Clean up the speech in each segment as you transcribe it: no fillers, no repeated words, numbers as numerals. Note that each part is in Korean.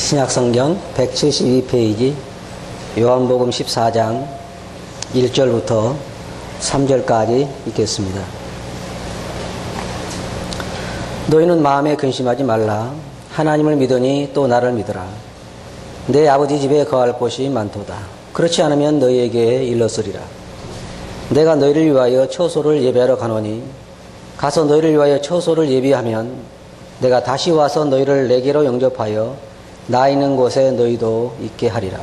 신약성경 172페이지 요한복음 14장 1절부터 3절까지 읽겠습니다. 너희는 마음에 근심하지 말라. 하나님을 믿으니 또 나를 믿으라. 내 아버지 집에 거할 곳이 많도다. 그렇지 않으면 너희에게 일렀으리라. 내가 너희를 위하여 처소를 예배하러 가노니 가서 너희를 위하여 처소를 예비하면 내가 다시 와서 너희를 내게로 영접하여 나 있는 곳에 너희도 있게 하리라.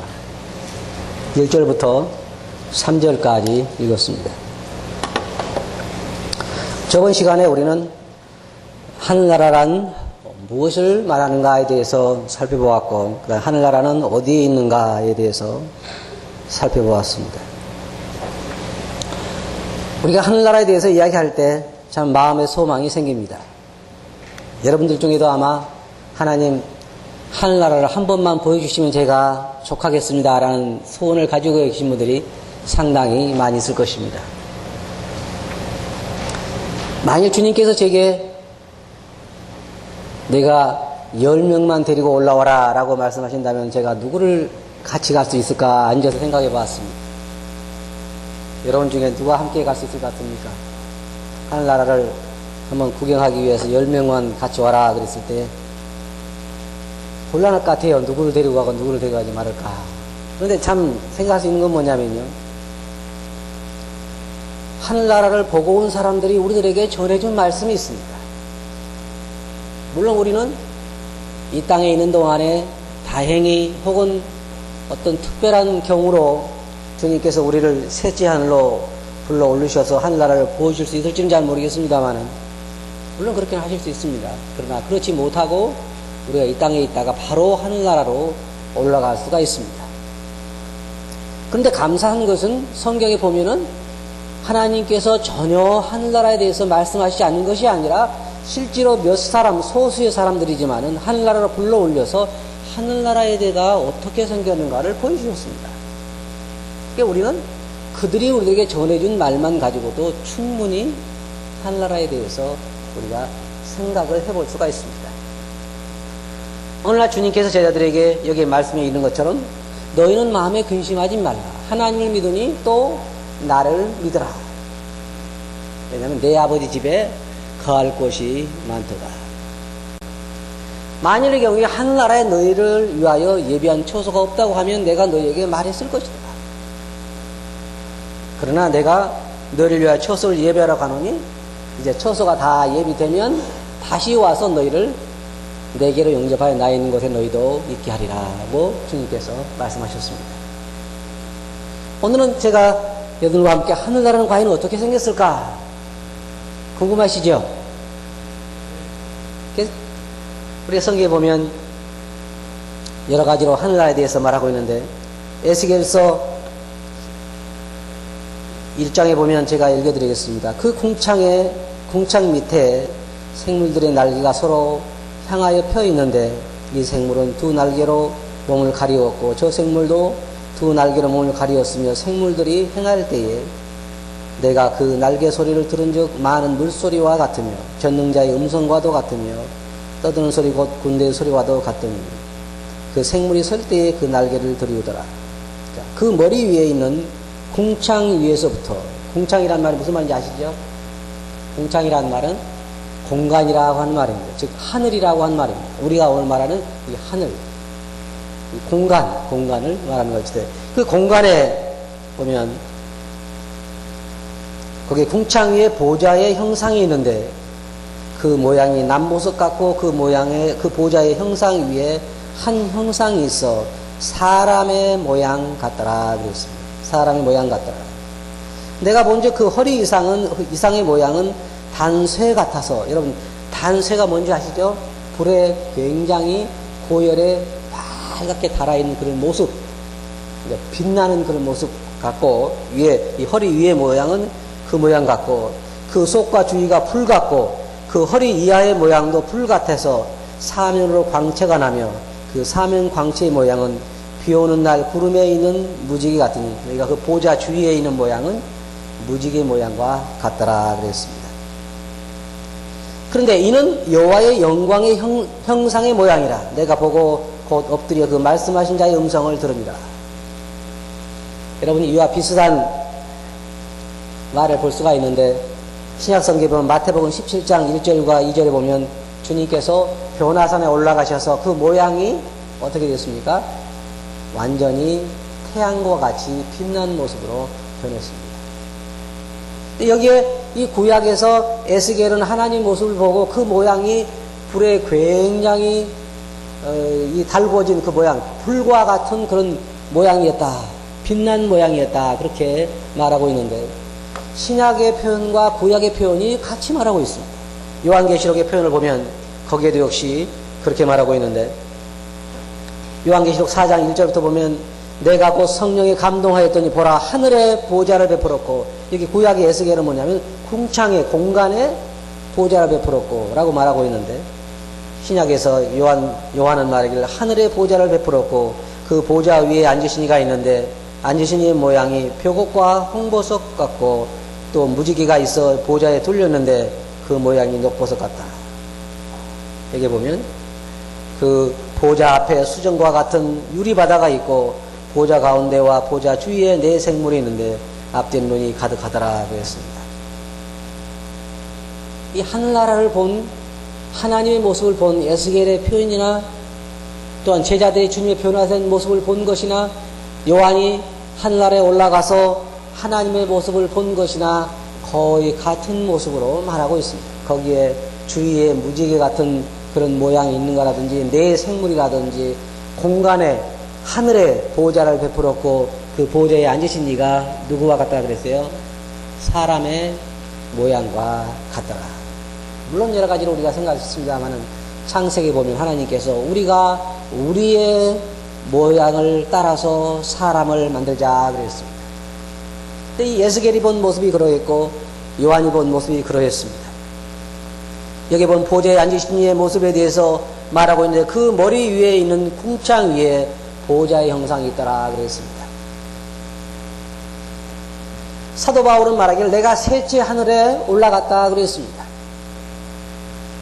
1절부터 3절까지 읽었습니다. 저번 시간에 우리는 하늘나라란 무엇을 말하는가에 대해서 살펴보았고, 그다음 하늘나라는 어디에 있는가에 대해서 살펴보았습니다. 우리가 하늘나라에 대해서 이야기할 때 참 마음의 소망이 생깁니다. 여러분들 중에도 아마 하나님 하늘나라를 한 번만 보여주시면 제가 족하겠습니다 라는 소원을 가지고 계신 분들이 상당히 많이 있을 것입니다. 만일 주님께서 제게 내가 10명만 데리고 올라와라 라고 말씀하신다면 제가 누구를 같이 갈 수 있을까 앉아서 생각해 보았습니다. 여러분 중에 누가 함께 갈 수 있을 것 같습니까? 하늘나라를 한번 구경하기 위해서 10명만 같이 와라 그랬을 때 곤란할 것 같아요. 누구를 데리고 가고 누구를 데려가지 말을까. 그런데 참 생각할 수 있는 건 뭐냐면요, 하늘나라를 보고 온 사람들이 우리들에게 전해준 말씀이 있습니다. 물론 우리는 이 땅에 있는 동안에 다행히 혹은 어떤 특별한 경우로 주님께서 우리를 셋째 하늘로 불러 올리셔서 하늘나라를 보여줄 수 있을지는 잘 모르겠습니다만은 물론 그렇게는 하실 수 있습니다. 그러나 그렇지 못하고 우리가 이 땅에 있다가 바로 하늘나라로 올라갈 수가 있습니다. 그런데 감사한 것은 성경에 보면은 하나님께서 전혀 하늘나라에 대해서 말씀하시지 않는 것이 아니라 실제로 몇 사람, 소수의 사람들이지만은 하늘나라로 불러 올려서 하늘나라에 대해서 어떻게 생겼는가를 보여주셨습니다. 그러니까 우리는 그들이 우리에게 전해준 말만 가지고도 충분히 하늘나라에 대해서 우리가 생각을 해볼 수가 있습니다. 오늘날 주님께서 제자들에게 여기에 말씀해 있는 것처럼 너희는 마음에 근심하지 말라. 하나님을 믿으니 또 나를 믿으라. 왜냐하면 내 아버지 집에 거할 곳이 많도다. 만일의 경우에 하늘나라에 너희를 위하여 예비한 처소가 없다고 하면 내가 너희에게 말했을 것이다. 그러나 내가 너희를 위하여 처소를 예배하러 가노니 이제 처소가 다 예비되면 다시 와서 너희를 내게로 영접하여 나 있는 곳에 너희도 있게 하리라고 주님께서 말씀하셨습니다. 오늘은 제가 여러분과 함께 하늘나라는 과연 어떻게 생겼을까 궁금하시죠? 우리 성경에 보면 여러 가지로 하늘나라에 대해서 말하고 있는데 에스겔서 1장에 보면 제가 읽어드리겠습니다. 그 궁창 밑에 생물들의 날개가 서로 향하여 펴 있는데 이 생물은 두 날개로 몸을 가리웠고 저 생물도 두 날개로 몸을 가리웠으며 생물들이 행할 때에 내가 그 날개 소리를 들은 즉 많은 물소리와 같으며 전능자의 음성과도 같으며 떠드는 소리 곧 군대의 소리와도 같더니 그 생물이 설 때에 그 날개를 들이우더라. 그 머리 위에 있는 궁창 위에서부터, 궁창이란 말은 무슨 말인지 아시죠? 궁창이란 말은 공간이라고 하는 말입니다. 즉 하늘이라고 하는 말입니다. 우리가 오늘 말하는 이 하늘, 이 공간을 말하는 것인데 그 공간에 보면 거기에 궁창 위에 보좌의 형상이 있는데 그 모양이 남보석 같고 그 모양의 그 보좌의 형상 위에 한 형상이 있어 사람의 모양 같더라 그랬습니다. 사람의 모양 같더라. 내가 본즉 그 허리 이상의 모양은 단쇠 같아서, 여러분 단쇠가 뭔지 아시죠? 불에 굉장히 고열에 빨갛게 달아있는 그런 모습, 빛나는 그런 모습 같고 위에 이 허리 위의 모양은 그 모양 같고 그 속과 주위가 풀 같고 그 허리 이하의 모양도 풀 같아서 사면으로 광채가 나며 그 사면 광채의 모양은 비 오는 날 구름에 있는 무지개 같으니 그러니까 그 보좌 주위에 있는 모양은 무지개 모양과 같더라 그랬습니다. 그런데 이는 여호와의 영광의 형상의 모양이라 내가 보고 곧 엎드려 그 말씀하신 자의 음성을 들으니라. 여러분이 이와 비슷한 말을 볼 수가 있는데 신약성경에 보면 마태복음 17장 1절과 2절에 보면 주님께서 변화산에 올라가셔서 그 모양이 어떻게 됐습니까? 완전히 태양과 같이 빛난 모습으로 변했습니다. 여기에 이 구약에서 에스겔은 하나님 모습을 보고 그 모양이 불에 굉장히 이 달구어진 그 모양, 불과 같은 그런 모양이었다. 빛난 모양이었다. 그렇게 말하고 있는데 신약의 표현과 구약의 표현이 같이 말하고 있습니다. 요한계시록의 표현을 보면 거기에도 역시 그렇게 말하고 있는데 요한계시록 4장 1절부터 보면 내가 곧 성령에 감동하였더니 보라 하늘에 보좌를 베풀었고 여기 구약의 에스겔은 뭐냐면 궁창의 공간에 보좌를 베풀었고 라고 말하고 있는데 신약에서 요한은 말하기를 하늘에 보좌를 베풀었고 그 보좌 위에 앉으신 이가 있는데 앉으신 이의 모양이 벽옥과 홍보석 같고 또 무지개가 있어 보좌에 둘렸는데 그 모양이 녹보석 같다. 여기 보면 그 보좌 앞에 수정과 같은 유리바다가 있고 보좌 가운데와 보좌 주위에 네 생물이 있는데 앞뒤 눈이 가득하더라 그랬습니다. 이 하늘나라를 본 하나님의 모습을 본 에스겔의 표현이나 또한 제자들이 주님의 변화된 모습을 본 것이나 요한이 하늘나라에 올라가서 하나님의 모습을 본 것이나 거의 같은 모습으로 말하고 있습니다. 거기에 주위에 무지개 같은 그런 모양이 있는 거라든지 내 생물이라든지 공간에 하늘에 보좌를 베풀었고 그 보좌에 앉으신 이가 누구와 같다 그랬어요? 사람의 모양과 같더라. 물론 여러 가지로 우리가 생각했습니다만은 창세기 보면 하나님께서 우리가 우리의 모양을 따라서 사람을 만들자 그랬습니다. 근데 이 에스겔이 본 모습이 그러했고 요한이 본 모습이 그러했습니다. 여기 본 보좌에 앉으신 이의 모습에 대해서 말하고 있는데 그 머리 위에 있는 궁창 위에 보좌의 형상이 있더라 그랬습니다. 사도 바울은 말하기를 내가 셋째 하늘에 올라갔다 그랬습니다.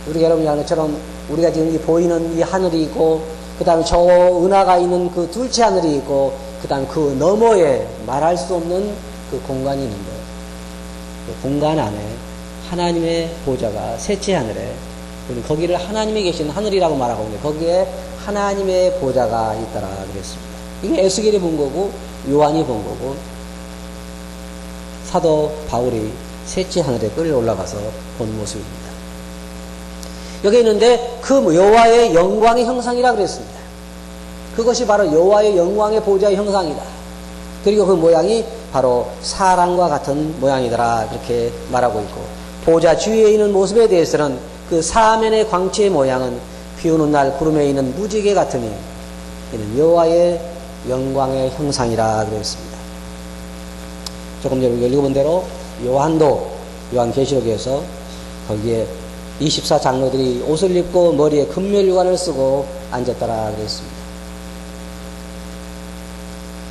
우리가 여러분이 아는 것처럼 우리가 지금 보이는 이 하늘이 있고 그 다음에 저 은하가 있는 그 둘째 하늘이 있고 그 다음에 그 너머에 말할 수 없는 그 공간이 있는데 그 공간 안에 하나님의 보좌가 셋째 하늘에 거기를 하나님이 계시는 하늘이라고 말하고 있는데 거기에 하나님의 보좌가 있더라 그랬습니다. 이게 에스겔이 본 거고 요한이 본 거고 사도 바울이 셋째 하늘에 끌려 올라가서 본 모습입니다. 여기 있는데 그 여호와의 영광의 형상이라 그랬습니다. 그것이 바로 여호와의 영광의 보좌의 형상이다. 그리고 그 모양이 바로 사람과 같은 모양이더라 그렇게 말하고 있고 보좌 주위에 있는 모습에 대해서는 그 사면의 광채의 모양은 비 오는 날 구름에 있는 무지개 같으니 이는 여호와의 영광의 형상이라 그랬습니다. 조금 전에 읽어본 대로 요한도 요한계시록에서 거기에 24장로들이 옷을 입고 머리에 금면류관을 쓰고 앉았더라 그랬습니다.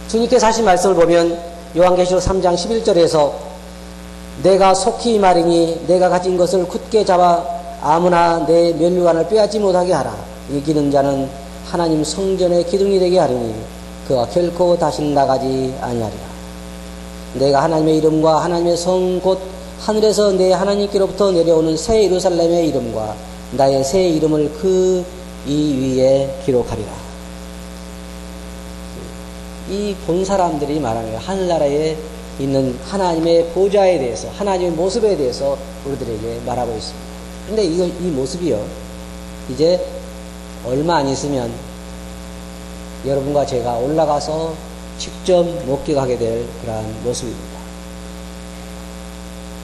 주님께서 하신 말씀을 보면 요한계시록 3장 11절에서 내가 속히 말이니 내가 가진 것을 굳게 잡아 아무나 내 면류관을 빼앗지 못하게 하라. 이기는 자는 하나님 성전의 기둥이 되게 하리니 그가 결코 다시는 나가지 아니하리라. 내가 하나님의 이름과 하나님의 성 곧 하늘에서 내 하나님께로부터 내려오는 새 예루살렘의 이름과 나의 새 이름을 그 이 위에 기록하리라. 이 본 사람들이 말하는 하늘나라에 있는 하나님의 보좌에 대해서 하나님의 모습에 대해서 우리들에게 말하고 있습니다. 근데 이 모습이요 이제 얼마 안 있으면 여러분과 제가 올라가서 직접 목격하게 될 그러한 모습입니다.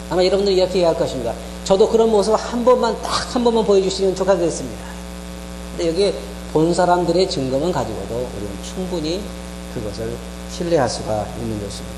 아마 여러분들이 이렇게 얘기할 것입니다. 저도 그런 모습을 한 번만 딱 한 번만 보여주시면 좋겠습니다. 근데 여기에 본 사람들의 증거만 가지고도 우리는 충분히 그것을 신뢰할 수가 있는 것입니다.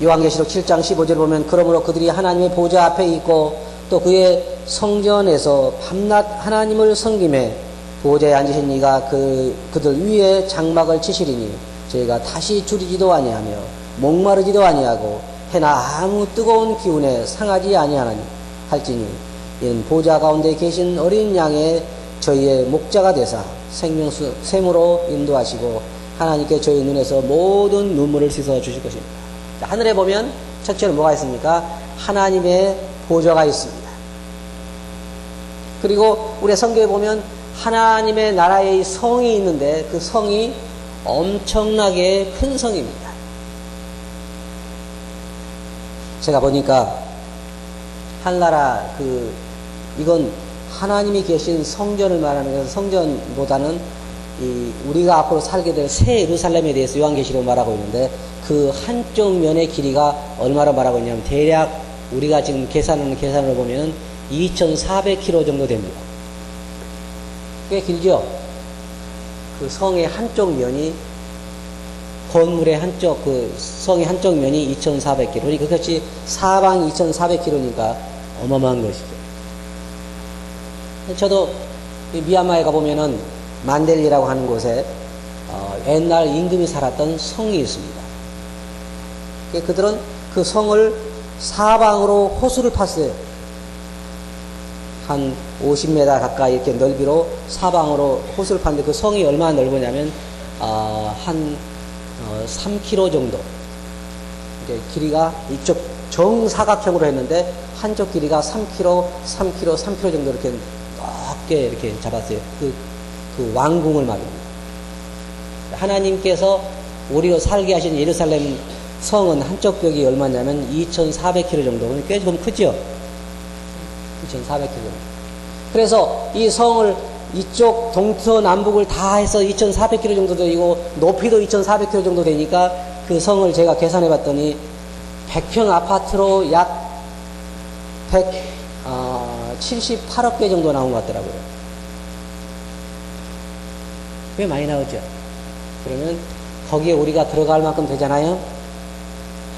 요한계시록 7장 15절을 보면 그러므로 그들이 하나님의 보좌 앞에 있고 또 그의 성전에서 밤낮 하나님을 섬김에 보좌에 앉으신 이가 그들 위에 장막을 치시리니 저희가 다시 줄이지도 아니하며 목마르지도 아니하고 해나 아무 뜨거운 기운에 상하지 아니하나니 할지니 이는 보좌 가운데 계신 어린 양의 저희의 목자가 되사 생명수 샘으로 인도하시고 하나님께 저희 눈에서 모든 눈물을 씻어 주실 것입니다. 하늘에 보면 첫째로 뭐가 있습니까? 하나님의 보좌가 있습니다. 그리고 우리 성경에 보면 하나님의 나라의 성이 있는데 그 성이 엄청나게 큰 성입니다. 제가 보니까 한나라 이건 하나님이 계신 성전을 말하는 것은 성전보다는 우리가 앞으로 살게 될 새 예루살렘에 대해서 요한계시록 말하고 있는데 그 한쪽 면의 길이가 얼마나 말하고 있냐면 대략 우리가 지금 계산으로 보면 2,400km 정도 됩니다. 꽤 길죠? 그 성의 한쪽 면이 건물의 성의 한쪽 면이 2,400km. 그러니까 그것이 사방 2,400km니까 어마어마한 것이죠. 저도 미얀마에 가보면은 만델리라고 하는 곳에 옛날 임금이 살았던 성이 있습니다. 그들은 그 성을 사방으로 호수를 팠어요. 한 50m 가까이 이렇게 넓이로 사방으로 호수를 팠는데 그 성이 얼마나 넓으냐면 한 3km 정도. 길이가 이쪽 정사각형으로 했는데 한쪽 길이가 3km 정도 이렇게 넓게 이렇게 잡았어요. 그 왕궁을 말입니다. 하나님께서 우리로 살게 하신 예루살렘 성은 한쪽 벽이 얼마냐면 2,400km 정도. 꽤 좀 크죠? 2,400km. 그래서 이 성을 이쪽 동서남북을 다 해서 2,400km 정도 되고 높이도 2,400km 정도 되니까 그 성을 제가 계산해 봤더니 100평 아파트로 약 178억 개 정도 나온 것 같더라고요. 꽤 많이 나오죠. 그러면 거기에 우리가 들어갈 만큼 되잖아요.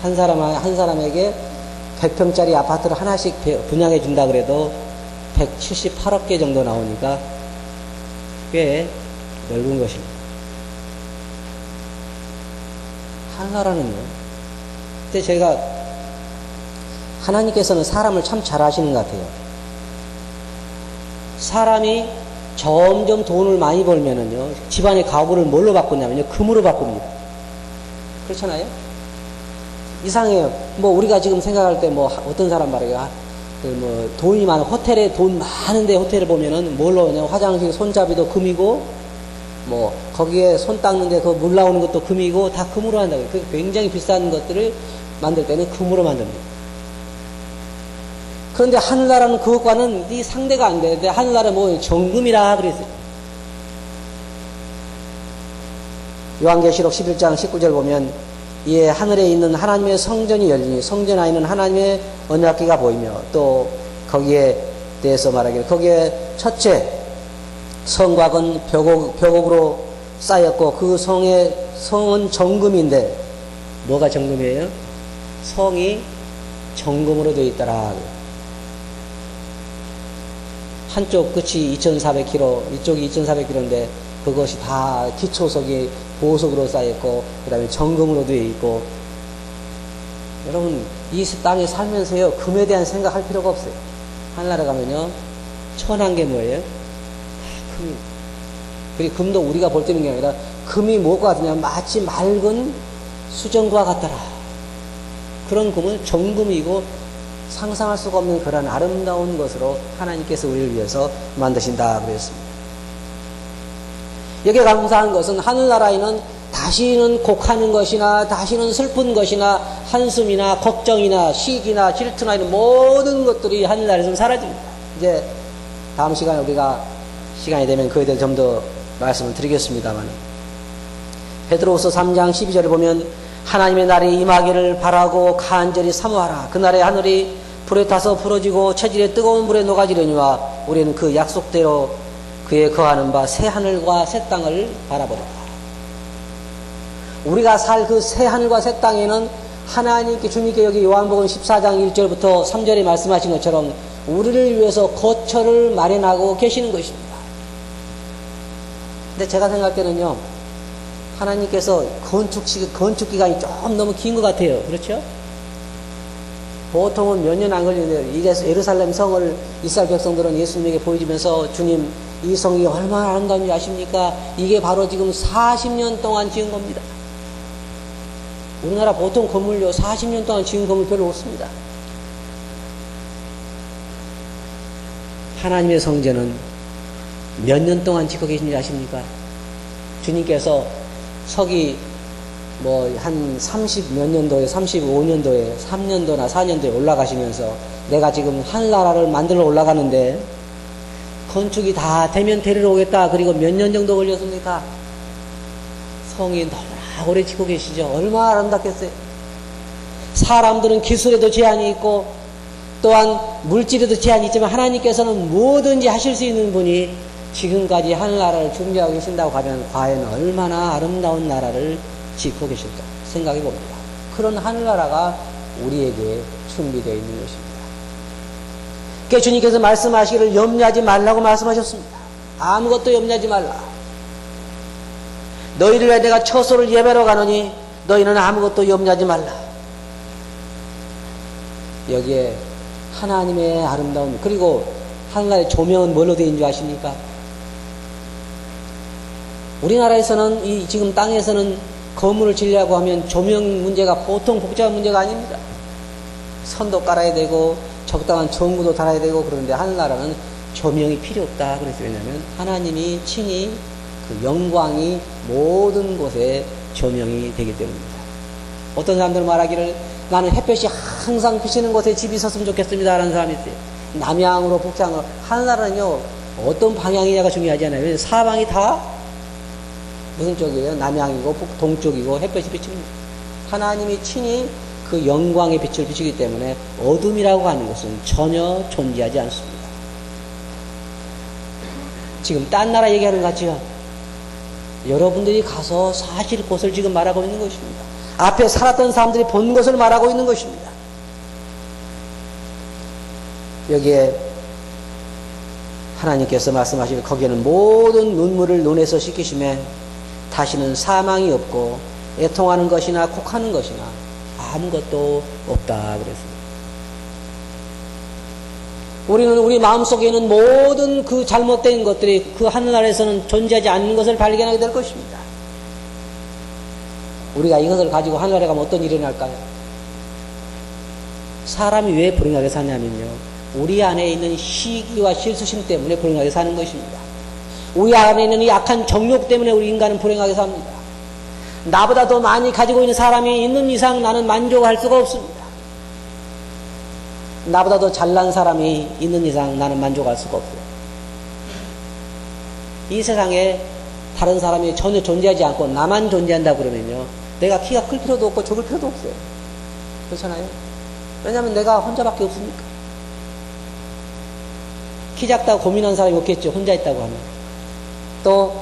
한 사람에게 100평짜리 아파트를 하나씩 분양해 준다 그래도 178억 개 정도 나오니까 꽤 넓은 것입니다. 하나라는요. 근데 제가 하나님께서는 사람을 참 잘하시는 것 같아요. 사람이 점점 돈을 많이 벌면은요, 집안의 가구를 뭘로 바꾸냐면요, 금으로 바꿉니다. 그렇잖아요? 이상해요. 우리가 지금 생각할 때 어떤 사람 말이야. 돈이 많은 호텔에 돈 많은데 호텔을 보면은 뭘로 하냐, 화장실 손잡이도 금이고, 거기에 손 닦는데 그 물 나오는 것도 금이고, 다 금으로 한다고요. 굉장히 비싼 것들을 만들 때는 금으로 만듭니다. 그런데 하늘나라는 그것과는 상대가 안 되는데, 하늘나라는 정금이라 그랬어요. 요한계시록 11장 19절 보면, 이에 하늘에 있는 하나님의 성전이 열리니 성전 안에 있는 하나님의 언약궤가 보이며, 또 거기에 대해서 말하기를 거기에 첫째 성곽은 벽옥으로 쌓였고 그 성은 정금인데, 뭐가 정금이에요? 성이 정금으로 되어 있더라. 한쪽 끝이 2,400km, 이쪽이 2,400km인데 그것이 다 기초석이 보석으로 쌓였고 그 다음에 정금으로 되어 있고. 여러분, 이 땅에 살면서요, 금에 대한 생각할 필요가 없어요. 하늘나라 가면요, 천한 게 뭐예요? 금이. 그리고 금도 우리가 볼 때 있는 게 아니라 금이 뭐가 같으냐, 마치 맑은 수정과 같더라. 그런 금은 정금이고 상상할 수가 없는 그런 아름다운 것으로 하나님께서 우리를 위해서 만드신다 그랬습니다. 여기에 감사한 것은 하늘나라에는 다시는 곡하는 것이나 다시는 슬픈 것이나 한숨이나 걱정이나 시기나 질투나 이런 모든 것들이 하늘나라에서는 사라집니다. 이제 다음 시간에 우리가 시간이 되면 그에 대해 좀 더 말씀을 드리겠습니다만, 베드로후서 3장 12절에 보면 하나님의 날이 임하기를 바라고 간절히 사모하라. 그날에 하늘이 불에 타서 부러지고 체질에 뜨거운 불에 녹아지려니와 우리는 그 약속대로 그에 거하는 바 새 하늘과 새 땅을 바라보라. 우리가 살 그 새 하늘과 새 땅에는 하나님께, 주님께 여기 요한복음 14장 1절부터 3절에 말씀하신 것처럼 우리를 위해서 거처를 마련하고 계시는 것입니다. 근데 제가 생각할 때는요, 하나님께서 건축 기간이 좀 너무 긴 것 같아요. 그렇죠? 보통은 몇 년 안 걸리는데, 이래서 예루살렘 성을 이스라엘 백성들은 예수님에게 보여주면서 주님 이 성이 얼마나 아름다운지 아십니까? 이게 바로 지금 40년 동안 지은 겁니다. 우리나라 보통 건물요 40년 동안 지은 건물 별로 없습니다. 하나님의 성전은 몇 년 동안 짓고 계신지 아십니까? 주님께서 서기 한 30 몇 년도에 35년도에 3년도나 4년도에 올라가시면서 내가 지금 하늘나라를 만들어 올라가는데 건축이 다 되면 데리러 오겠다. 그리고 몇 년 정도 걸렸습니까? 성이 너무나 오래 짓고 계시죠. 얼마나 아름답겠어요. 사람들은 기술에도 제한이 있고 또한 물질에도 제한이 있지만 하나님께서는 뭐든지 하실 수 있는 분이 지금까지 하늘나라를 준비하고 계신다고 하면 과연 얼마나 아름다운 나라를 짓고 계실까 생각해 봅니다. 그런 하늘나라가 우리에게 준비되어 있는 것입니다. 그러니까 주님께서 말씀하시기를 염려하지 말라고 말씀하셨습니다. 아무것도 염려하지 말라. 너희를 위해 내가 처소를 예배로 가노니 너희는 아무것도 염려하지 말라. 여기에 하나님의 아름다운, 그리고 하늘나라의 조명은 뭘로 되어 있는 줄 아십니까? 우리나라에서는 지금 땅에서는 건물을 지으려고 하면 조명 문제가 보통 복잡한 문제가 아닙니다. 선도 깔아야 되고 적당한 전구도 달아야 되고 그런데 하늘나라는 조명이 필요 없다. 그랬어요. 왜냐하면 하나님이 친히 그 영광이 모든 곳에 조명이 되기 때문입니다. 어떤 사람들은 말하기를 나는 햇볕이 항상 비치는 곳에 집이 있었으면 좋겠습니다 라는 사람이 있어요. 남향으로 북향으로. 하늘나라는요 어떤 방향이냐가 중요하지 않아요. 왜냐하면 사방이 다 무슨 쪽이에요? 남향이고 동쪽이고 햇볕이 비칩니다. 하나님이 친히 그 영광의 빛을 비추기 때문에 어둠이라고 하는 것은 전혀 존재하지 않습니다. 지금 딴 나라 얘기하는 것 같지요? 여러분들이 가서 사실 곳을 지금 말하고 있는 것입니다. 앞에 살았던 사람들이 본 것을 말하고 있는 것입니다. 여기에 하나님께서 말씀하시길 거기에는 모든 눈물을 눈에서 씻기심에 다시는 사망이 없고 애통하는 것이나 곡하는 것이나 아무것도 없다 그랬습니다. 우리는 우리 마음속에 있는 모든 그 잘못된 것들이 그 하늘나라에서는 존재하지 않는 것을 발견하게 될 것입니다. 우리가 이것을 가지고 하늘나라에 가면 어떤 일이 날까요? 사람이 왜 불행하게 사냐면요, 우리 안에 있는 시기와 실수심 때문에 불행하게 사는 것입니다. 우리 안에 있는 약한 정욕 때문에 우리 인간은 불행하게 삽니다. 나보다 더 많이 가지고 있는 사람이 있는 이상 나는 만족할 수가 없습니다. 나보다 더 잘난 사람이 있는 이상 나는 만족할 수가 없어요. 이 세상에 다른 사람이 전혀 존재하지 않고 나만 존재한다 그러면요, 내가 키가 클 필요도 없고 적을 필요도 없어요. 그렇잖아요? 왜냐하면 내가 혼자밖에 없으니까. 키 작다고 고민하는 사람이 없겠죠. 혼자 있다고 하면. 또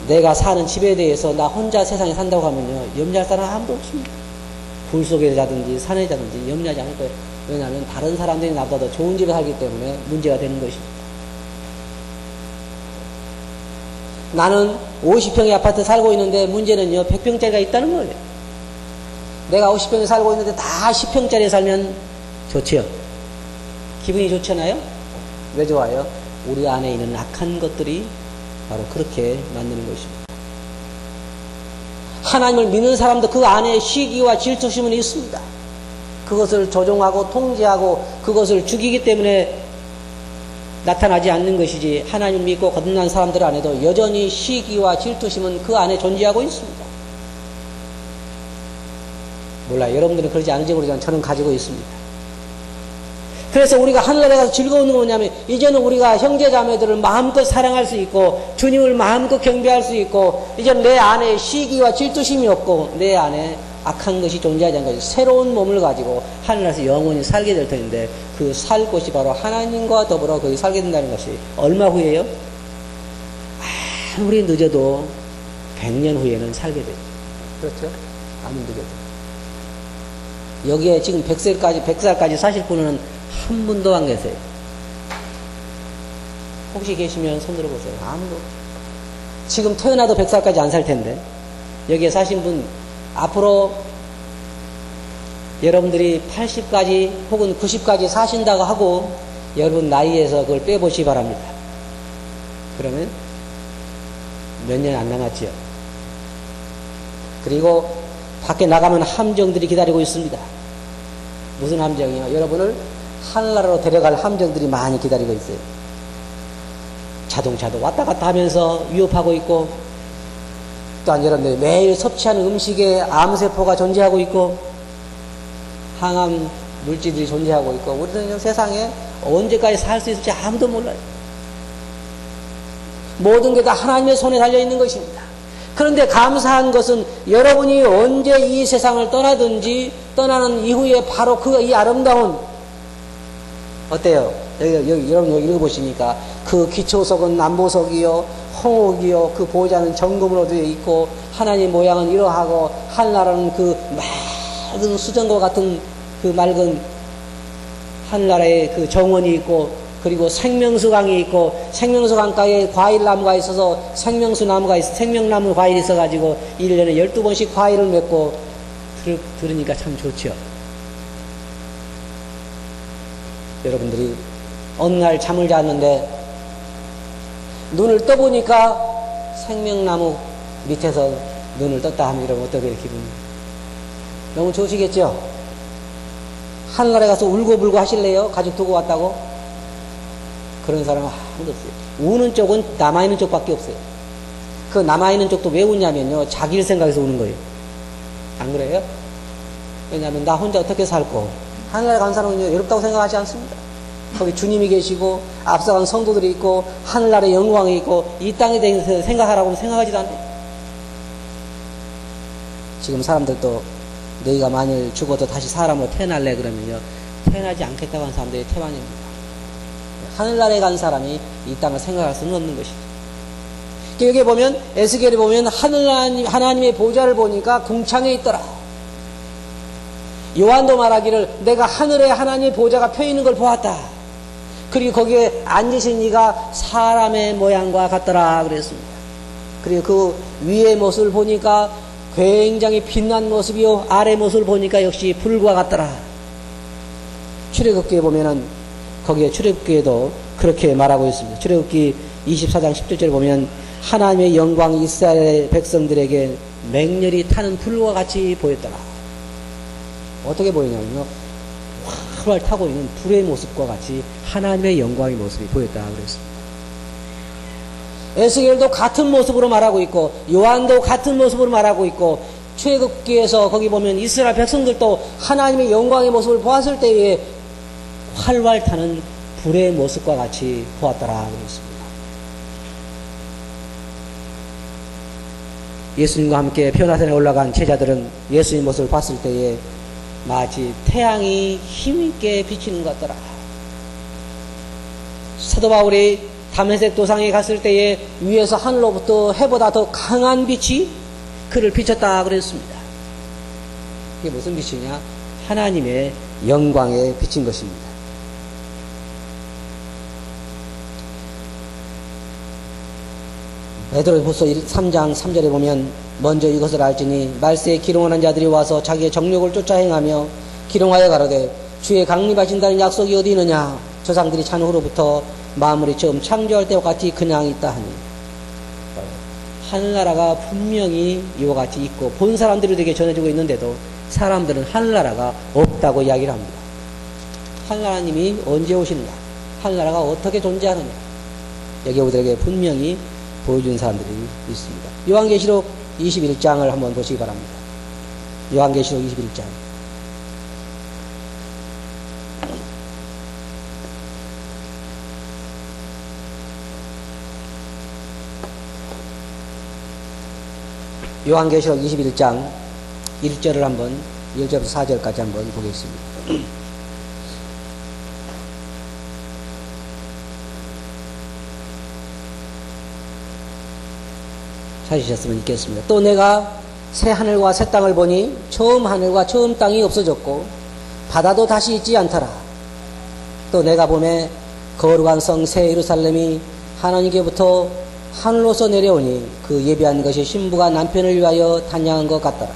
내가 사는 집에 대해서 나 혼자 세상에 산다고 하면요, 염려할 사람 아무도 없습니다. 불 속에 자든지 산에 자든지 염려하지 않을 거예요. 왜냐하면 다른 사람들이 나보다 더 좋은 집에 살기 때문에 문제가 되는 것입니다. 나는 50평의 아파트 살고 있는데 문제는요 100평짜리가 있다는 거예요. 내가 50평에 살고 있는데 다 10평짜리에 살면 좋지요. 기분이 좋잖아요. 왜 좋아요? 우리 안에 있는 악한 것들이 바로 그렇게 만드는 것입니다. 하나님을 믿는 사람도 그 안에 시기와 질투심은 있습니다. 그것을 조종하고 통제하고 그것을 죽이기 때문에 나타나지 않는 것이지, 하나님을 믿고 거듭난 사람들 안에도 여전히 시기와 질투심은 그 안에 존재하고 있습니다. 몰라요. 여러분들은 그러지 않은지 모르지만 저는 가지고 있습니다. 그래서 우리가 하늘나라에 가서 즐거운 건 뭐냐면, 이제는 우리가 형제자매들을 마음껏 사랑할 수 있고 주님을 마음껏 경배할 수 있고, 이제는 내 안에 시기와 질투심이 없고 내 안에 악한 것이 존재하지 않는 것이, 새로운 몸을 가지고 하늘나라에서 영원히 살게 될 터인데, 그 살 곳이 바로 하나님과 더불어 거기 살게 된다는 것이 얼마 후에요? 아무리 늦어도 100년 후에는 살게 돼요. 그렇죠? 아무리 늦어도. 여기에 지금 100살까지 사실 분은 한 분도 안 계세요. 혹시 계시면 손 들어보세요. 아무도. 지금 태어나도 100살까지 안 살 텐데, 여기에 사신 분, 앞으로 여러분들이 80까지 혹은 90까지 사신다고 하고 여러분 나이에서 그걸 빼보시기 바랍니다. 그러면 몇 년 안 남았지요. 그리고 밖에 나가면 함정들이 기다리고 있습니다. 무슨 함정이요? 여러분을 하늘나라로 데려갈 함정들이 많이 기다리고 있어요. 자동차도 왔다 갔다 하면서 위협하고 있고, 또한 여러분들 매일 섭취하는 음식에 암세포가 존재하고 있고, 항암 물질들이 존재하고 있고, 우리는 세상에 언제까지 살 수 있을지 아무도 몰라요. 모든 게 다 하나님의 손에 달려 있는 것입니다. 그런데 감사한 것은 여러분이 언제 이 세상을 떠나든지 떠나는 이후에 바로 이 아름다운, 어때요? 여러분 여기 읽어보시니까 그 기초석은 남보석이요 홍옥이요 그 보좌는 정금으로 되어 있고 하나님 모양은 이러하고 하늘나라는 그 맑은 수정과 같은 그 맑은 하늘나라에 그 정원이 있고, 그리고 생명수강이 있고, 생명수강가에 과일나무가 있어서 생명나무 과일이 있어가지고 1년에 12번씩 과일을 맺고, 들으니까 참 좋죠. 여러분들이 어느 날 잠을 잤는데 눈을 떠보니까 생명나무 밑에서 눈을 떴다 하면 이러면 어떻게 기분이? 너무 좋으시겠죠? 하늘나라에 가서 울고불고 하실래요? 가족 두고 왔다고? 그런 사람은 아무도 없어요. 우는 쪽은 남아있는 쪽밖에 없어요. 그 남아있는 쪽도 왜 우냐면요, 자기를 생각해서 우는 거예요. 안 그래요? 왜냐하면 나 혼자 어떻게 살고, 하늘나라에 간 사람은 외롭다고 생각하지 않습니다. 거기 주님이 계시고 앞서간 성도들이 있고 하늘나라의 영광이 있고 이 땅에 대해서 생각하라고 하면 생각하지도 않아요. 지금 사람들도 너희가 만일 죽어도 다시 사람으로 태어날래 그러면요, 태어나지 않겠다고 하는 사람들이 태반입니다. 하늘나라에 간 사람이 이 땅을 생각할 수는 없는 것이죠. 여기 보면 에스겔에 보면 하나님의 보좌를 보니까 궁창에 있더라. 요한도 말하기를 내가 하늘에 하나님의 보좌가 펴 있는 걸 보았다. 그리고 거기에 앉으신 이가 사람의 모양과 같더라 그랬습니다. 그리고 그 위의 모습을 보니까 굉장히 빛난 모습이요, 아래 모습을 보니까 역시 불과 같더라. 출애굽기에 보면은 거기에 출애굽기에도 그렇게 말하고 있습니다. 출애굽기 24장 17절에 보면 하나님의 영광이 이스라엘 백성들에게 맹렬히 타는 불과 같이 보였더라. 어떻게 보이냐면요, 활활 타고 있는 불의 모습과 같이 하나님의 영광의 모습이 보였다 그랬습니다. 에스겔도 같은 모습으로 말하고 있고 요한도 같은 모습으로 말하고 있고, 출애굽기에서 거기 보면 이스라엘 백성들도 하나님의 영광의 모습을 보았을 때에 활활 타는 불의 모습과 같이 보았더라 그랬습니다. 예수님과 함께 변화산에 올라간 제자들은 예수님 모습을 봤을 때에 마치 태양이 힘있게 비치는 것 같더라. 사도 바울이 다메섹 도상에 갔을 때에 위에서 하늘로부터 해보다 더 강한 빛이 그를 비쳤다 그랬습니다. 이게 무슨 빛이냐? 하나님의 영광에 비친 것입니다. 베드로후서 3장 3절에 보면 먼저 이것을 알지니 말세에 기롱하는 자들이 와서 자기의 정욕을 쫓아 행하며 기롱하여 가로되 주의 강림하신다는 약속이 어디 있느냐? 조상들이 찬후로부터 만물이 처음 창조할 때와 같이 그냥 있다 하니, 하늘나라가 분명히 이와 같이 있고 본 사람들에게 전해지고 있는데도 사람들은 하늘나라가 없다고 이야기를 합니다. 하늘나라님이 언제 오시느냐? 하늘나라가 어떻게 존재하느냐? 여기 우리에게 분명히 보여준 사람들이 있습니다. 요한계시록 21장을 한번 보시기 바랍니다. 요한계시록 21장. 요한계시록 21장 1절을 한번 1절부터 4절까지 한번 보겠습니다. 찾으셨으면 읽겠습니다. 또 내가 새 하늘과 새 땅을 보니 처음 하늘과 처음 땅이 없어졌고 바다도 다시 있지 않더라. 또 내가 보매 거룩한 성 새 예루살렘이 하나님께부터 하늘로서 내려오니 그 예비한 것이 신부가 남편을 위하여 단양한 것 같더라.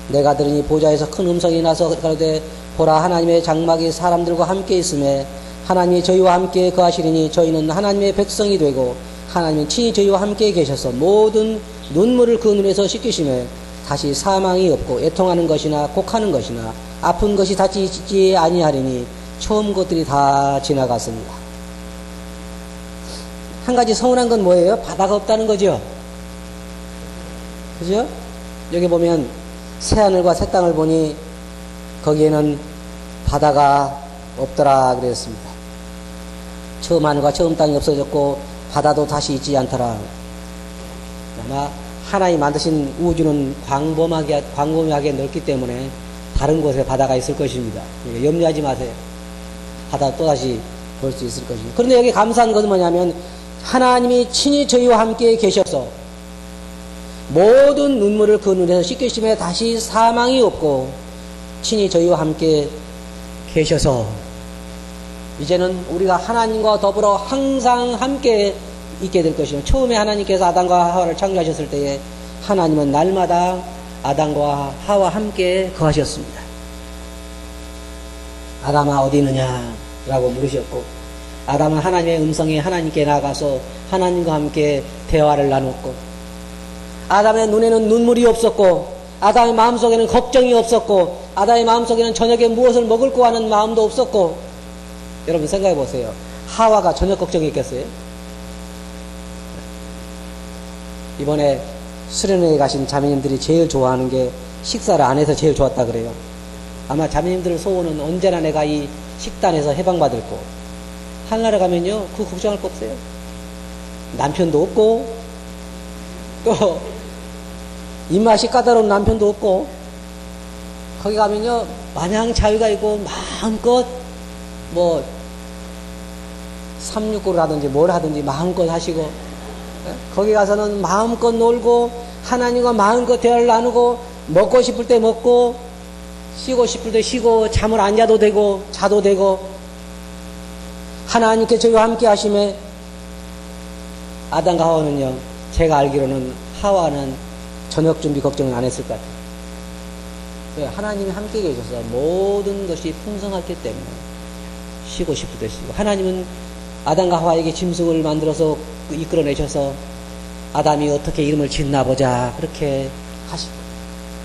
내가 들으니 보좌에서 큰 음성이 나서 가로되 보라, 하나님의 장막이 사람들과 함께 있음에 하나님이 저희와 함께 거하시리니 저희는 하나님의 백성이 되고 하나님은 친히 저희와 함께 계셔서 모든 눈물을 그 눈에서 씻기심에 다시 사망이 없고 애통하는 것이나 곡하는 것이나 아픈 것이 다시 있지 아니하리니 처음 것들이 다 지나갔습니다. 한 가지 서운한 건 뭐예요? 바다가 없다는 거죠. 그죠? 여기 보면 새하늘과 새 땅을 보니 거기에는 바다가 없더라 그랬습니다. 처음 하늘과 처음 땅이 없어졌고 바다도 다시 있지 않더라. 아마 하나님 만드신 우주는 광범하게 넓기 때문에 다른 곳에 바다가 있을 것입니다. 염려하지 마세요. 바다 또다시 볼 수 있을 것입니다. 그런데 여기 감사한 것은 뭐냐면 하나님이 친히 저희와 함께 계셔서 모든 눈물을 그 눈에서 씻기심에 다시 사망이 없고 친히 저희와 함께 계셔서 이제는 우리가 하나님과 더불어 항상 함께 있게 될 것이며, 처음에 하나님께서 아담과 하와를 창조하셨을 때에 하나님은 날마다 아담과 하와 함께 거하셨습니다. 아담아 어디 있느냐 라고 물으셨고, 아담은 하나님의 음성에 하나님께 나가서 하나님과 함께 대화를 나눴고, 아담의 눈에는 눈물이 없었고, 아담의 마음속에는 걱정이 없었고, 아담의 마음속에는 저녁에 무엇을 먹을까 하는 마음도 없었고. 여러분 생각해 보세요. 하와가 저녁 걱정이 있겠어요? 이번에 수련회에 가신 자매님들이 제일 좋아하는 게 식사를 안 해서 제일 좋았다 그래요. 아마 자매님들 소원은 언제나 내가 이 식단에서 해방받을 거. 하늘나라 가면요 그 걱정할 거 없어요. 남편도 없고 또 입맛이 까다로운 남편도 없고, 거기 가면요 마냥 자유가 있고 마음껏 뭐 369를 하든지 뭘 하든지 마음껏 하시고, 거기 가서는 마음껏 놀고 하나님과 마음껏 대화를 나누고, 먹고 싶을 때 먹고 쉬고 싶을 때 쉬고 잠을 안 자도 되고 자도 되고, 하나님께 저희와 함께 하심에 아담과 하와는요, 제가 알기로는 하와는 저녁 준비 걱정은 안 했을 것 같아요. 하나님이 함께 계셔서 모든 것이 풍성했기 때문에 쉬고 싶을 때 쉬고, 하나님은 아담과 하와에게 짐승을 만들어서 이끌어내셔서 아담이 어떻게 이름을 짓나 보자 그렇게 하시고,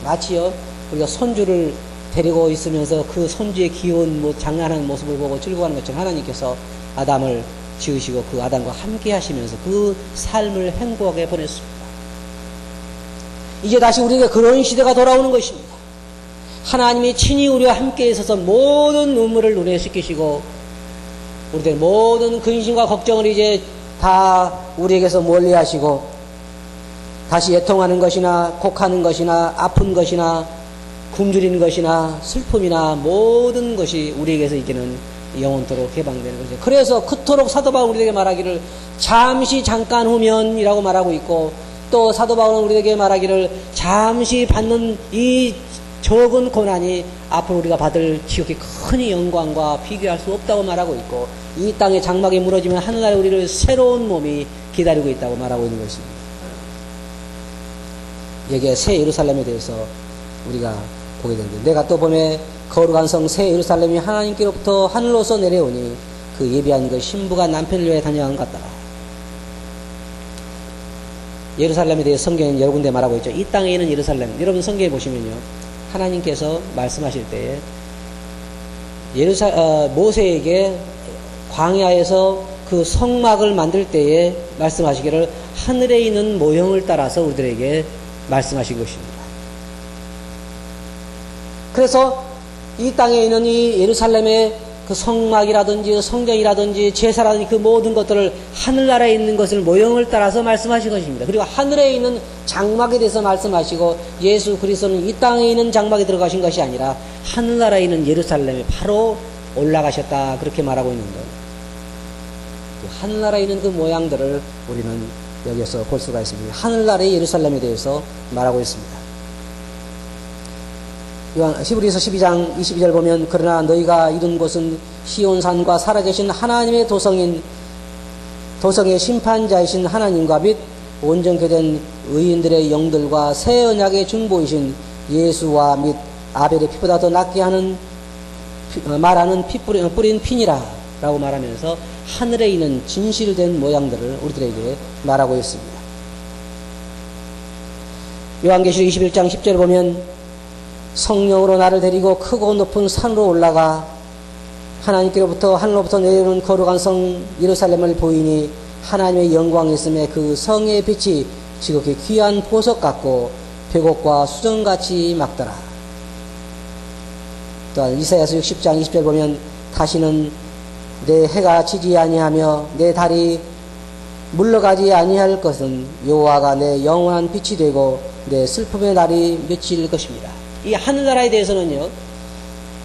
마치요 우리가 손주를 데리고 있으면서 그 손주의 귀여운 장난하는 모습을 보고 즐거워하는 것처럼 하나님께서 아담을 지으시고 그 아담과 함께 하시면서 그 삶을 행복하게 보냈습니다. 이제 다시 우리에게 그런 시대가 돌아오는 것입니다. 하나님이 친히 우리와 함께 있어서 모든 눈물을 눈에 씻기시고, 우리들 모든 근심과 걱정을 이제 다 우리에게서 멀리 하시고, 다시 애통하는 것이나 곡하는 것이나 아픈 것이나 굶주리는 것이나 슬픔이나 모든 것이 우리에게서 이제는 영원토록 해방되는 것이죠. 그래서 그토록 사도 바울은 우리에게 말하기를 잠시 잠깐 후면이라고 말하고 있고, 또 사도 바울은 우리에게 말하기를 잠시 받는 이 적은 고난이 앞으로 우리가 받을 지극히 큰 영광과 비교할 수 없다고 말하고 있고, 이 땅의 장막이 무너지면 하늘나라에 우리를 새로운 몸이 기다리고 있다고 말하고 있는 것입니다. 여기에 새 예루살렘에 대해서 우리가 보게 되는데, 내가 또 봄에 거룩한 성 새 예루살렘이 하나님께로부터 하늘로서 내려오니 그 예비한 그 신부가 남편을 위해 다녀간 것 같더라. 예루살렘에 대해 성경은 여러 군데 말하고 있죠. 이 땅에 있는 예루살렘. 여러분 성경에 보시면요, 하나님께서 말씀하실 때에 모세에게 광야에서 그 성막을 만들 때에 말씀하시기를 하늘에 있는 모형을 따라서 우리들에게 말씀하신 것입니다. 그래서 이 땅에 있는 이 예루살렘의 그 성막이라든지 성전이라든지 제사라든지 그 모든 것들을 하늘나라에 있는 것을 모형을 따라서 말씀하신 것입니다. 그리고 하늘에 있는 장막에 대해서 말씀하시고, 예수 그리스도는 이 땅에 있는 장막에 들어가신 것이 아니라 하늘나라에 있는 예루살렘에 바로 올라가셨다 그렇게 말하고 있는데, 그 하늘나라에 있는 그 모양들을 우리는 여기서 볼 수가 있습니다. 하늘나라의 예루살렘에 대해서 말하고 있습니다. 히브리서 12장 22절 보면, 그러나 너희가 이룬 곳은 시온산과 살아계신 하나님의 도성의 심판자이신 하나님과 및 온전케 된 의인들의 영들과 새 언약의 중보이신 예수와 및 아벨의 피보다 더 낫게 하는 말하는 피 뿌린 피니라. 라고 말하면서 하늘에 있는 진실된 모양들을 우리들에게 말하고 있습니다. 요한계시록 21장 10절 보면 성령으로 나를 데리고 크고 높은 산으로 올라가 하나님께로부터 하늘로부터 내려오는 거룩한 성 예루살렘을 보이니 하나님의 영광이 있음에 그 성의 빛이 지극히 귀한 보석 같고 벽옥과 수정같이 막더라. 또한 이사야서 60장 20절 보면 다시는 내 해가 지지 아니하며 내 달이 물러가지 아니할 것은 여호와가 내 영원한 빛이 되고 내 슬픔의 날이 며칠 것입니다. 이 하늘나라에 대해서는요,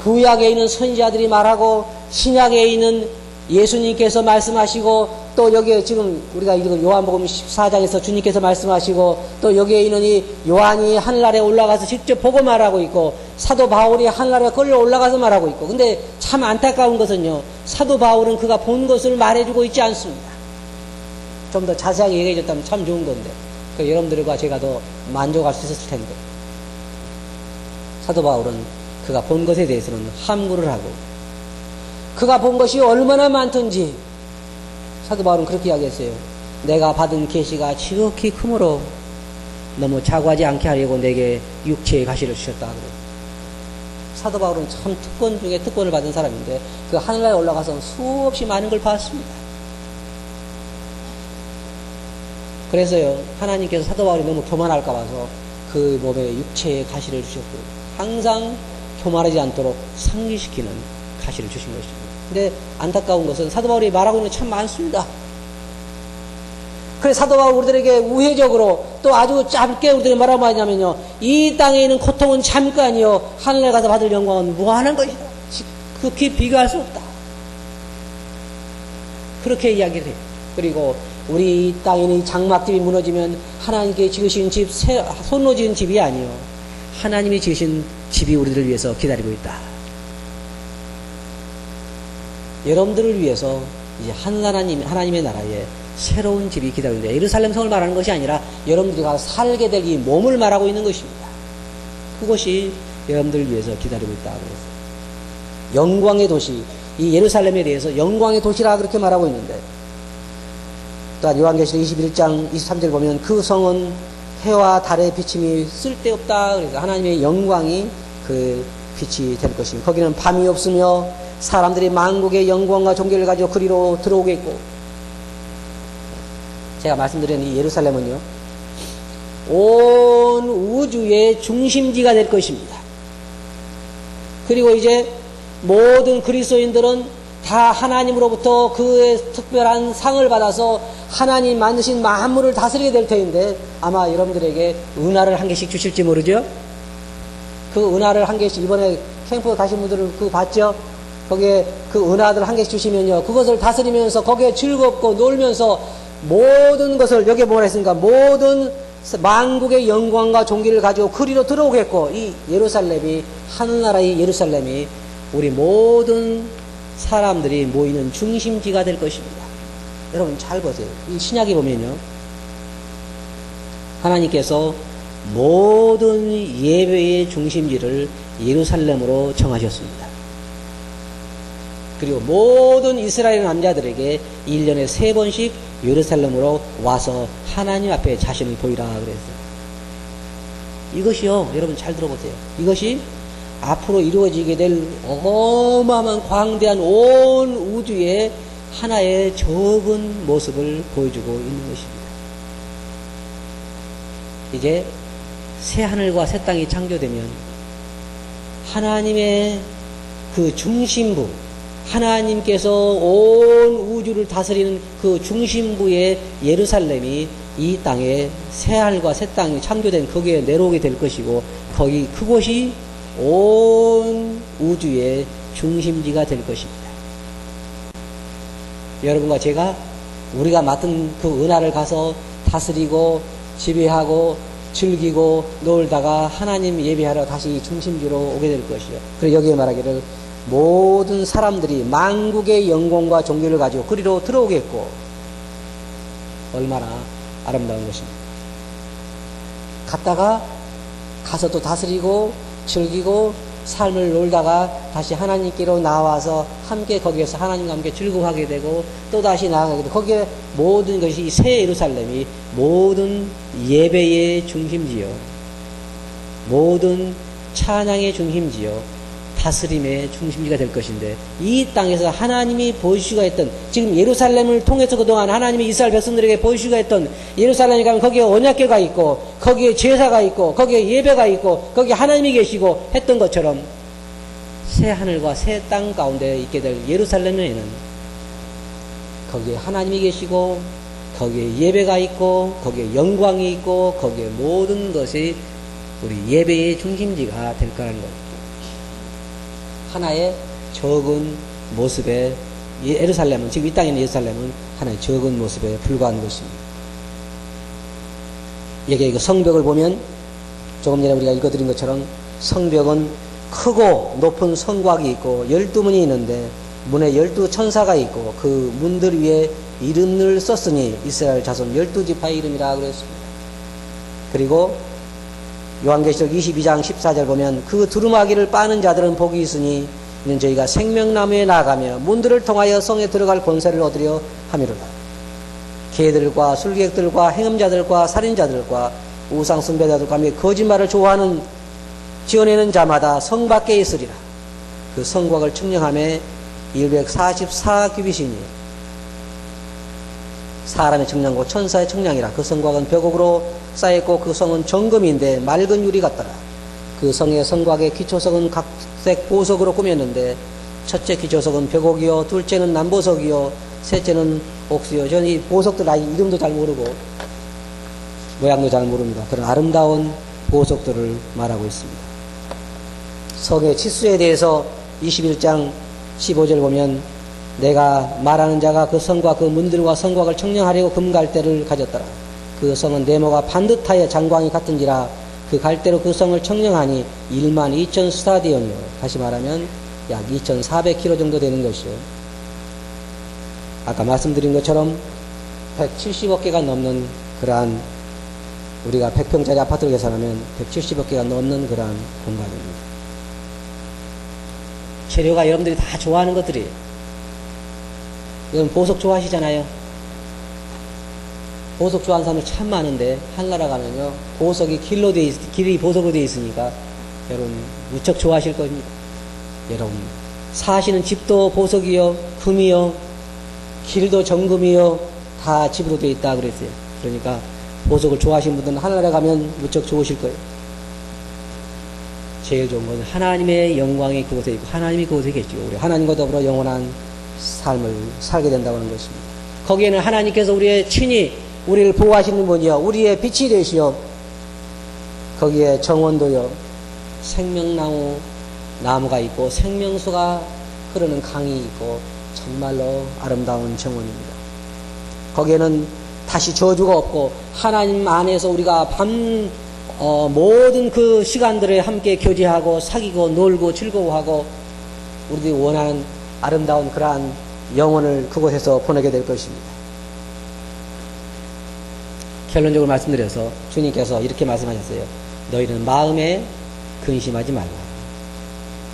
구약에 있는 선지자들이 말하고 신약에 있는 예수님께서 말씀하시고 또 여기에 지금 우리가 읽은 요한복음 14장에서 주님께서 말씀하시고 또 여기에 있는 이 요한이 하늘나라에 올라가서 직접 보고 말하고 있고 사도 바울이 하늘나라에 끌려 올라가서 말하고 있고, 근데 참 안타까운 것은요, 사도 바울은 그가 본 것을 말해주고 있지 않습니다. 좀 더 자세하게 얘기해줬다면 참 좋은 건데 여러분들과 제가 더 만족할 수 있었을 텐데, 사도 바울은 그가 본 것에 대해서는 함구를 하고 그가 본 것이 얼마나 많든지 사도 바울은 그렇게 이야기했어요. 내가 받은 계시가 지극히 크므로 너무 자고하지 않게 하려고 내게 육체의 가시를 주셨다. 사도 바울은 참 특권 중에 특권을 받은 사람인데 그 하늘나라에 올라가서 수없이 많은 걸 봤습니다. 그래서요, 하나님께서 사도 바울이 너무 교만할까 봐서 그 몸에 육체의 가시를 주셨고 항상 교만하지 않도록 상기시키는 가시를 주신 것입니다. 근데 안타까운 것은 사도 바울이 말하고 있는 게 참 많습니다. 그래서 사도 바울 우리들에게 우회적으로 또 아주 짧게 우리들이 뭐라고 하냐면요, 이 땅에 있는 고통은 잠깐이요 하늘에 가서 받을 영광은 무한한 것이다. 극히 비교할 수 없다. 그렇게 이야기를 해요. 그리고 우리 이 땅에 있는 장막집이 무너지면 하나님께 지으신 집, 손으로 지은 집이 아니요 하나님이 지으신 집이 우리들을 위해서 기다리고 있다. 여러분들을 위해서 이제 하나님의 나라에 새로운 집이 기다립니다. 예루살렘 성을 말하는 것이 아니라 여러분들이 가서 살게 될 이 몸을 말하고 있는 것입니다. 그것이 여러분들을 위해서 기다리고 있다. 그랬어요. 영광의 도시, 이 예루살렘에 대해서 영광의 도시라 그렇게 말하고 있는데, 또한 요한계시록 21장 23절 보면 그 성은 해와 달의 비침이 쓸데없다. 그래서 하나님의 영광이 그 빛이 될 것입니다. 거기는 밤이 없으며 사람들이 만국의 영광과 존귀를 가지고 그리로 들어오겠고, 제가 말씀드린 이 예루살렘은요, 온 우주의 중심지가 될 것입니다. 그리고 이제 모든 그리스도인들은 다 하나님으로부터 그의 특별한 상을 받아서 하나님 만드신 만물을 다스리게 될 터인데 아마 여러분들에게 은하를 한 개씩 주실지 모르죠? 그 은하를 한 개씩, 이번에 캠프 가신 분들은 그거 봤죠? 거기에 그 은하들 한 개씩 주시면요, 그것을 다스리면서 거기에 즐겁고 놀면서 모든 것을, 여기에 뭐라 했습니까? 모든 만국의 영광과 존귀를 가지고 그리로 들어오겠고, 이 예루살렘이, 하늘나라의 예루살렘이 우리 모든 사람들이 모이는 중심지가 될 것입니다. 여러분 잘 보세요. 이 신약에 보면요, 하나님께서 모든 예배의 중심지를 예루살렘으로 정하셨습니다. 그리고 모든 이스라엘 남자들에게 1년에 3번씩 예루살렘으로 와서 하나님 앞에 자신을 보이라 그랬어요. 이것이요, 여러분 잘 들어보세요. 이것이 앞으로 이루어지게 될 어마어마한 광대한 온 우주의 하나의 적은 모습을 보여주고 있는 것입니다. 이제 새 하늘과 새 땅이 창조되면 하나님의 그 중심부, 하나님께서 온 우주를 다스리는 그 중심부의 예루살렘이 이 땅에 새 하늘과 새 땅이 창조된 거기에 내려오게 될 것이고, 그곳이 온 우주의 중심지가 될 것입니다. 여러분과 제가 우리가 맡은 그 은하를 가서 다스리고 지배하고 즐기고 놀다가 하나님 예배하러 다시 중심지로 오게 될 것이요. 그리고 여기에 말하기를 모든 사람들이 만국의 영광과 존귀를 가지고 그리로 들어오겠고, 얼마나 아름다운 것입니다. 갔다가 가서 또 다스리고 즐기고 삶을 놀다가 다시 하나님께로 나와서 함께 거기에서 하나님과 함께 즐거워하게 되고 또다시 나아가게 되고 거기에 모든 것이 새 예루살렘이 모든 예배의 중심지요. 모든 찬양의 중심지요. 다스림의 중심지가 될 것인데 이 땅에서 하나님이 보여주시고 했던 지금 예루살렘을 통해서 그동안 하나님이 이스라엘 백성들에게 보여주시고 했던 예루살렘에 가면 거기에 언약궤가 있고 거기에 제사가 있고 거기에 예배가 있고 거기에 하나님이 계시고 했던 것처럼 새 하늘과 새 땅 가운데 있게 될 예루살렘에는 거기에 하나님이 계시고 거기에 예배가 있고 거기에 영광이 있고 거기에 모든 것이 우리 예배의 중심지가 될 거라는 거예요. 하나의 적은 모습의 예루살렘은 지금 이 땅에 있는 예루살렘은 하나의 적은 모습에 불과한 것입니다. 여기 성벽을 보면 조금 전에 우리가 읽어드린 것처럼 성벽은 크고 높은 성곽이 있고 12문이 있는데 문에 12천사가 있고 그 문들 위에 이름을 썼으니 이스라엘 자손 12지파의 이름이라 그랬습니다. 그리고 요한계시록 22장 14절 보면 그 두루마기를 빠는 자들은 복이 있으니 이는 저희가 생명나무에 나가며 문들을 통하여 성에 들어갈 권세를 얻으려 함이로라. 개들과 술객들과 행음자들과 살인자들과 우상숭배자들과 및 거짓말을 좋아하는 지어내는 자마다 성 밖에 있으리라. 그 성곽을 측량하며 144규빗이니 사람의 측량고 천사의 측량이라. 그 성곽은 벽옥으로 쌓였고 그 성은 정금인데 맑은 유리 같더라. 그 성의 성곽의 기초석은 각색 보석으로 꾸몄는데 첫째 기초석은 벽옥이요 둘째는 남보석이요 셋째는 옥수요. 저는 이 보석들 이름도 잘 모르고 모양도 잘 모릅니다. 그런 아름다운 보석들을 말하고 있습니다. 성의 치수에 대해서 21장 15절 보면 내가 말하는 자가 그 성과 그 문들과 성곽을 청량하려고 금갈대를 가졌더라. 그 성은 네모가 반듯하여 장광이 같은지라. 그 갈대로 그 성을 청량하니 12,000 스타디온이요. 다시 말하면 약 2,400km 정도 되는 것이요. 아까 말씀드린 것처럼 170억 개가 넘는 그러한 우리가 100평짜리 아파트를 계산하면 170억 개가 넘는 그러한 공간입니다. 재료가 여러분들이 다 좋아하는 것들이 여러분 보석 좋아하시잖아요. 보석 좋아하는 사람들 참 많은데 한나라 가면요 보석이 길이 보석으로 되어 있으니까 여러분 무척 좋아하실 겁니다. 여러분 사시는 집도 보석이요 금이요 길도 정금이요 다 집으로 되어 있다 그랬어요. 그러니까 보석을 좋아하시는 분들은 한나라 가면 무척 좋으실 거예요. 제일 좋은 것은 하나님의 영광이 그곳에 있고 하나님이 그곳에 계시고 우리 하나님과 더불어 영원한 삶을 살게 된다고 하는 것입니다. 거기에는 하나님께서 우리의 친히 우리를 보호하시는 분이요 우리의 빛이 되시오. 거기에 정원도요 생명나무 나무가 있고 생명수가 흐르는 강이 있고 정말로 아름다운 정원입니다. 거기에는 다시 저주가 없고 하나님 안에서 우리가 모든 그 시간들에 함께 교제하고 사귀고 놀고 즐거워하고 우리들이 원하는 아름다운 그러한 영혼을 그곳에서 보내게 될 것입니다. 결론적으로 말씀드려서 주님께서 이렇게 말씀하셨어요. 너희는 마음에 근심하지 말라.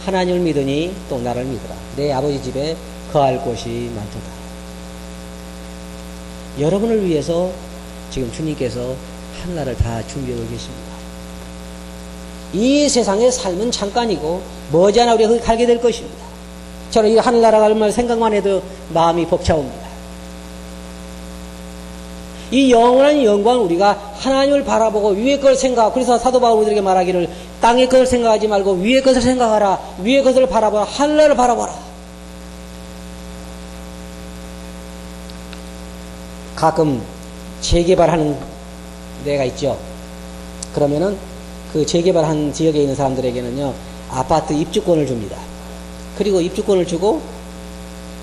하나님을 믿으니 또 나를 믿으라. 내 아버지 집에 거할 곳이 많도다. 여러분을 위해서 지금 주님께서 한나라를 다 준비하고 계십니다. 이 세상의 삶은 잠깐이고 머지않아 우리가 거기 가게 될 것입니다. 저는 이 하늘나라 갈 말 생각만 해도 마음이 벅차옵니다. 이 영원한 영광 우리가 하나님을 바라보고 위의 걸 생각. 그래서 사도 바울 우리에게 말하기를 땅의 것을 생각하지 말고 위의 것을 생각하라. 위의 것을 바라보라. 하늘나라를 바라보라. 가끔 재개발하는 데가 있죠. 그러면은 그 재개발한 지역에 있는 사람들에게는요 아파트 입주권을 줍니다. 그리고 입주권을 주고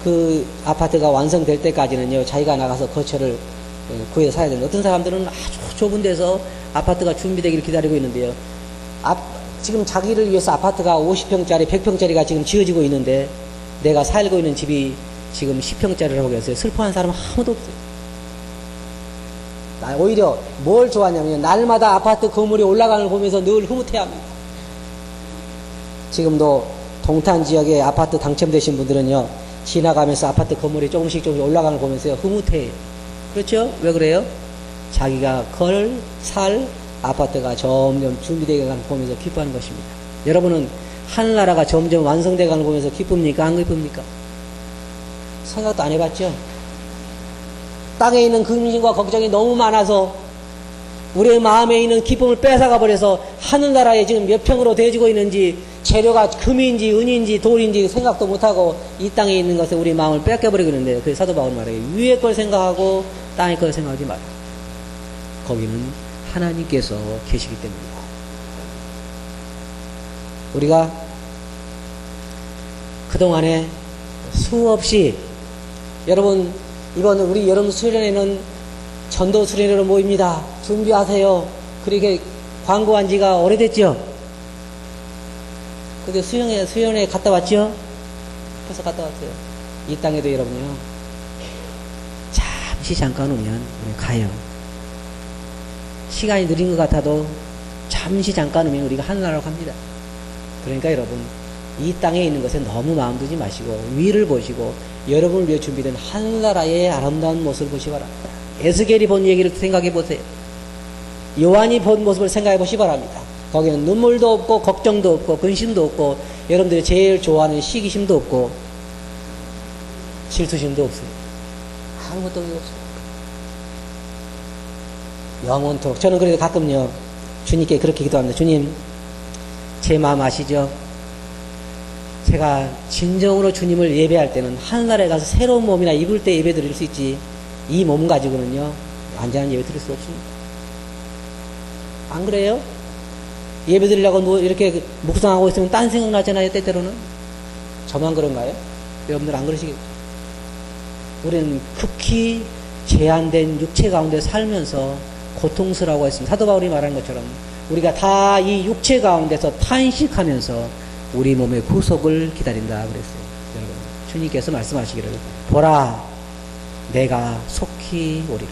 그 아파트가 완성될 때까지는요 자기가 나가서 거처를 구해서 사야 됩니다. 어떤 사람들은 아주 좁은 데서 아파트가 준비되기를 기다리고 있는데요. 지금 자기를 위해서 아파트가 50평짜리 100평짜리가 지금 지어지고 있는데 내가 살고 있는 집이 지금 10평짜리라고 해서 슬퍼하는 사람은 아무도 없어요. 오히려 뭘 좋아하냐면 날마다 아파트 건물이 올라가는 걸 보면서 늘 흐뭇해합니다. 지금도 동탄 지역에 아파트 당첨되신 분들은요, 지나가면서 아파트 건물이 조금씩 올라가는 걸 보면서요, 흐뭇해요. 그렇죠? 왜 그래요? 자기가 살 아파트가 점점 준비되어 가는 걸 보면서 기뻐하는 것입니다. 여러분은 하늘나라가 점점 완성되어 가는 걸 보면서 기쁩니까? 안 기쁩니까? 생각도 안 해봤죠? 땅에 있는 근심과 걱정이 너무 많아서 우리의 마음에 있는 기쁨을 뺏어가 버려서 하늘나라에 지금 몇 평으로 되어지고 있는지, 재료가 금인지 은인지 돌인지 생각도 못하고 이 땅에 있는 것에 우리 마음을 뺏겨버리고 있는데요. 그래서 사도 바울이 말해요. 위의 걸 생각하고 땅의 걸 생각하지 마라. 거기는 하나님께서 계시기 때문이다. 우리가 그동안에 수없이, 여러분 이번 우리 여름 수련회는 전도 수련회로 모입니다. 준비하세요. 그렇게 광고한 지가 오래됐죠? 근데 수련회 갔다 왔죠? 벌써 갔다 왔어요. 이 땅에도 여러분요, 잠깐 오면 우리 가요. 시간이 느린 것 같아도 잠깐 오면 우리가 하늘나라로 갑니다. 그러니까 여러분, 이 땅에 있는 것에 너무 마음 두지 마시고 위를 보시고 여러분을 위해 준비된 하늘나라의 아름다운 모습을 보시 바랍니다. 에스겔이 본 얘기를 생각해 보세요. 요한이 본 모습을 생각해 보시 바랍니다. 거기는 눈물도 없고 걱정도 없고 근심도 없고 여러분들이 제일 좋아하는 시기심도 없고 질투심도 없습니다. 아무것도 없습니다. 영원토록. 저는 그래도 가끔요, 주님께 그렇게 기도합니다. 주님, 제 마음 아시죠? 제가 진정으로 주님을 예배할 때는 하늘나라에 가서 새로운 몸이나 입을 때 예배 드릴 수 있지, 이 몸 가지고는요 완전한 예배 드릴 수 없습니다. 안 그래요? 예배 드리려고 이렇게 묵상하고 있으면 딴 생각 나잖아요. 때때로는. 저만 그런가요? 여러분들 안 그러시겠죠? 우리는 극히 제한된 육체 가운데 살면서 고통스러워 했습니다. 사도 바울이 말한 것처럼 우리가 다 이 육체 가운데서 탄식하면서 우리 몸의 구속을 기다린다 그랬어요. 여러분, 주님께서 말씀하시기를, 보라, 내가 속히 오리라.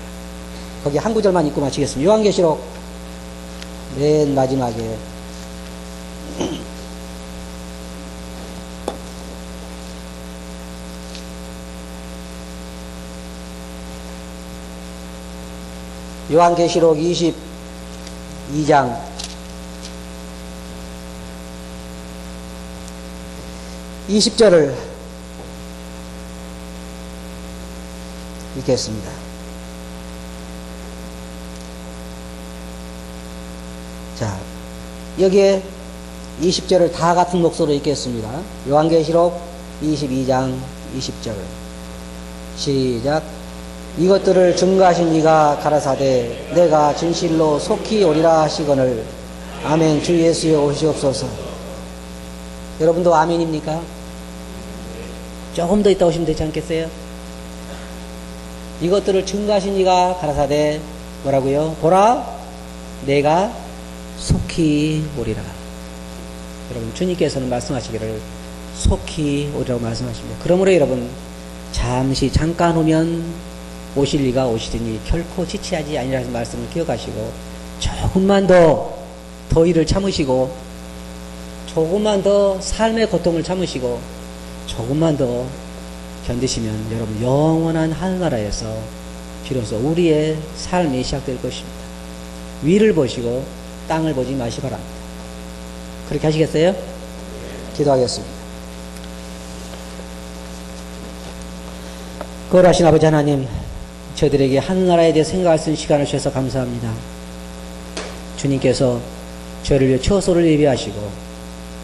거기 한 구절만 읽고 마치겠습니다. 요한계시록 맨 마지막에 요한계시록 22장 20절을 읽겠습니다. 자, 여기에 20절을 다 같은 목소리로 읽겠습니다. 요한계시록 22장 20절 시작. 이것들을 증거하신 이가 가라사대 내가 진실로 속히 오리라 하시거늘 아멘. 주 예수여 오시옵소서. 여러분도 아멘입니까? 조금 더 있다 오시면 되지 않겠어요? 이것들을 증거하신 이가 가라사대 뭐라고요? 보라, 내가 속히 오리라. 여러분, 주님께서는 말씀하시기를 속히 오리라고 말씀하십니다. 그러므로 여러분, 잠깐 오면 오실 이가 오시더니 결코 지체하지 아니라는 말씀을 기억하시고 조금만 더 더위를 참으시고 조금만 더 삶의 고통을 참으시고 조금만 더 견디시면 여러분, 영원한 하늘나라에서 비로소 우리의 삶이 시작될 것입니다. 위를 보시고 땅을 보지 마시 바랍니다. 그렇게 하시겠어요? 기도하겠습니다. 거룩하신 아버지 하나님, 저희들에게 하늘나라에 대해 생각할 수 있는 시간을 주셔서 감사합니다. 주님께서 저희를 위해 처소를 예비하시고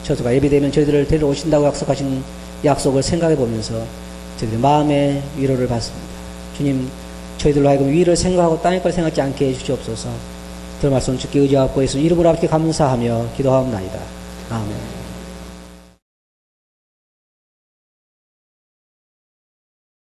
처소가 예비되면 저희들을 데려오신다고 약속하신 약속을 생각해 보면서 저희들의 마음의 위로를 받습니다. 주님, 저희들로 하여금 위를 생각하고 땅의 걸 생각지 않게 해주시옵소서. 들 말씀 주께 의지하고 예수 이름으로 아버지께 감사하며 기도하옵나이다. 아멘.